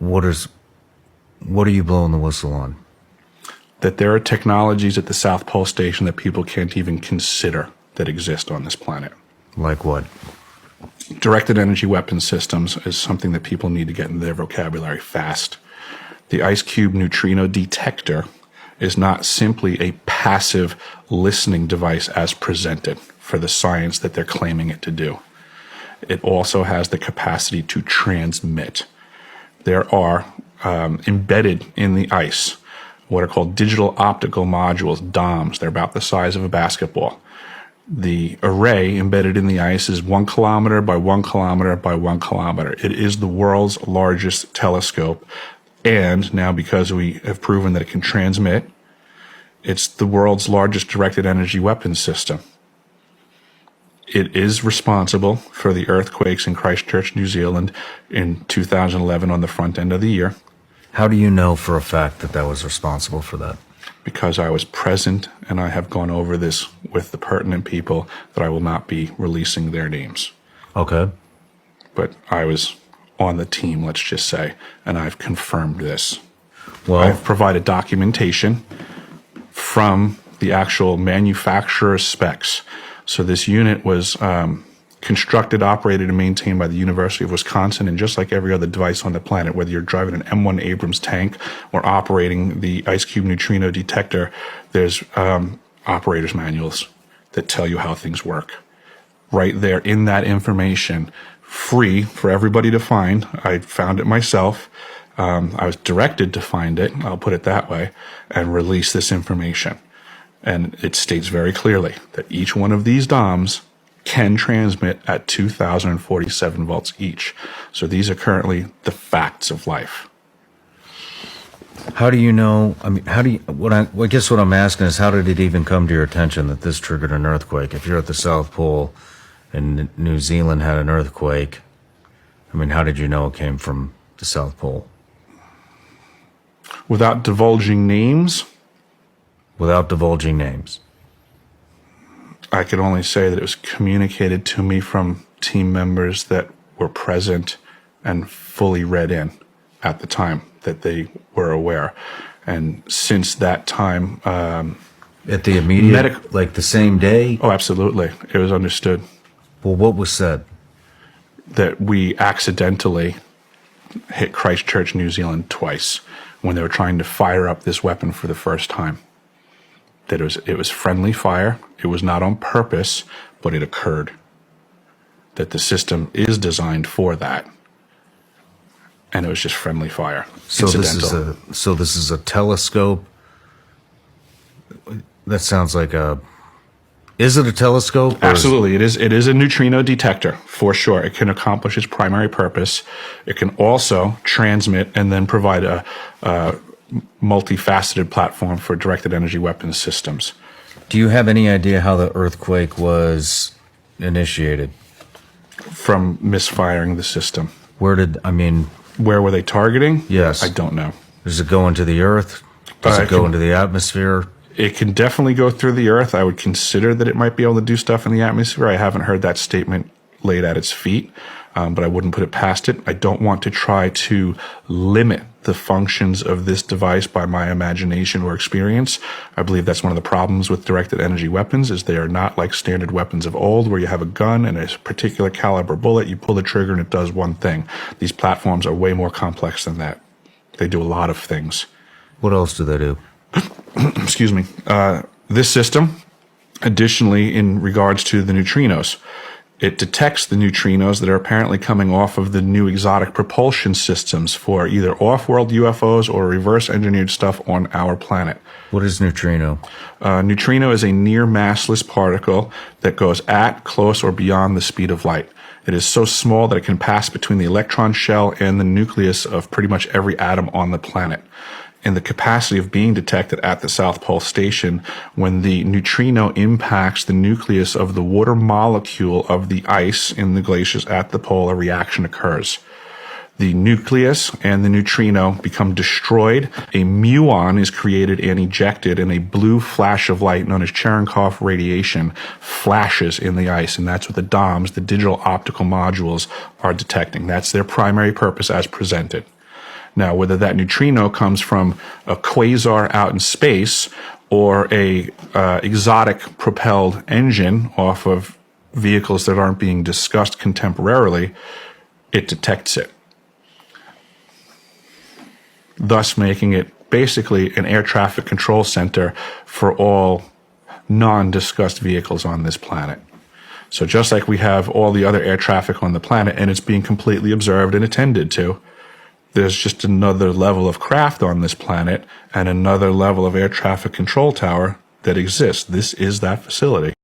What are you blowing the whistle on? That there are technologies at the South Pole Station that people can't even consider that exist on this planet. Like what? Directed energy weapon systems is something that people need to get in their vocabulary fast. The ice cube neutrino detector is not simply a passive listening device as presented for the science that they're claiming it to do. It also has the capacity to transmit. There are embedded in the ice what are called digital optical modules, DOMs. They're about the size of a basketball. The array embedded in the ice is 1 kilometer by 1 kilometer by 1 kilometer. It is the world's largest telescope. And now, because we have proven that it can transmit, it's the world's largest directed energy weapons system. It is responsible for the earthquakes in Christchurch, New Zealand in 2011 on the front end of the year. How do you know for a fact that that was responsible for that? Because I was present and I have gone over this with the pertinent people that I will not be releasing their names. Okay. But I was on the team, let's just say, and I've confirmed this. Well, I've provided documentation from the actual manufacturer's specs. So this unit was constructed, operated, and maintained by the University of Wisconsin, and just like every other device on the planet, whether you're driving an M1 Abrams tank or operating the Ice Cube neutrino detector, there's operator's manuals that tell you how things work. Right there in that information, free for everybody to find. I found it myself. I was directed to find it, I'll put it that way, and release this information. And it states very clearly that each one of these DOMs can transmit at 2,047 volts each. So these are currently the facts of life. how do you know? I mean, I guess what I'm asking is, how did it even come to your attention that this triggered an earthquake? If you're at the South Pole and New Zealand had an earthquake, I mean, how did you know it came from the South Pole? Without divulging names, Without divulging names. I could only say that it was communicated to me from team members that were present and fully read in at the time that they were aware. And since that time, At the immediate, like the same day? oh, absolutely, it was understood Well, what was said? that we accidentally hit Christchurch, New Zealand twice when they were trying to fire up this weapon for the first time. That it was friendly fire. It was not on purpose, but it occurred. That the system is designed for that. And it was just friendly fire. So Incidental. this is a telescope. That sounds like a. Is it a telescope? Absolutely, it is. It is a neutrino detector for sure. It can accomplish its primary purpose. It can also transmit and then provide a multifaceted platform for directed energy weapons systems. Do you have any idea how the earthquake was initiated? From misfiring the system. Where Where were they targeting? Yes. I don't know. Does it go into the earth? Does it go into the atmosphere? It can definitely go through the earth. I would consider that it might be able to do stuff in the atmosphere. I haven't heard that statement laid at its feet, but I wouldn't put it past it. I don't want to try to limit the functions of this device by my imagination or experience. I believe that's one of the problems with directed energy weapons is they are not like standard weapons of old where you have a gun and a particular caliber bullet, you pull the trigger and it does one thing. These platforms are way more complex than that. They do a lot of things. What else do they do? Excuse me. This system, additionally, in regards to the neutrinos, it detects the neutrinos that are apparently coming off of the new exotic propulsion systems for either off-world UFOs or reverse-engineered stuff on our planet. What is neutrino? Neutrino is a near massless particle that goes at, close, or beyond the speed of light. It is so small that it can pass between the electron shell and the nucleus of pretty much every atom on the planet. And the capacity of being detected at the South Pole Station, when the neutrino impacts the nucleus of the water molecule of the ice in the glaciers at the pole, a reaction occurs. The nucleus and the neutrino become destroyed. A muon is created and ejected, and a blue flash of light known as Cherenkov radiation flashes in the ice. And that's what the DOMs, the digital optical modules, are detecting. That's their primary purpose as presented. Now, whether that neutrino comes from a quasar out in space or a exotic propelled engine off of vehicles that aren't being discussed contemporarily, it detects it, thus making it basically an air traffic control center for all non-discussed vehicles on this planet. So just like we have all the other air traffic on the planet and it's being completely observed and attended to, there's just another level of craft on this planet and another level of air traffic control tower that exists. This is that facility.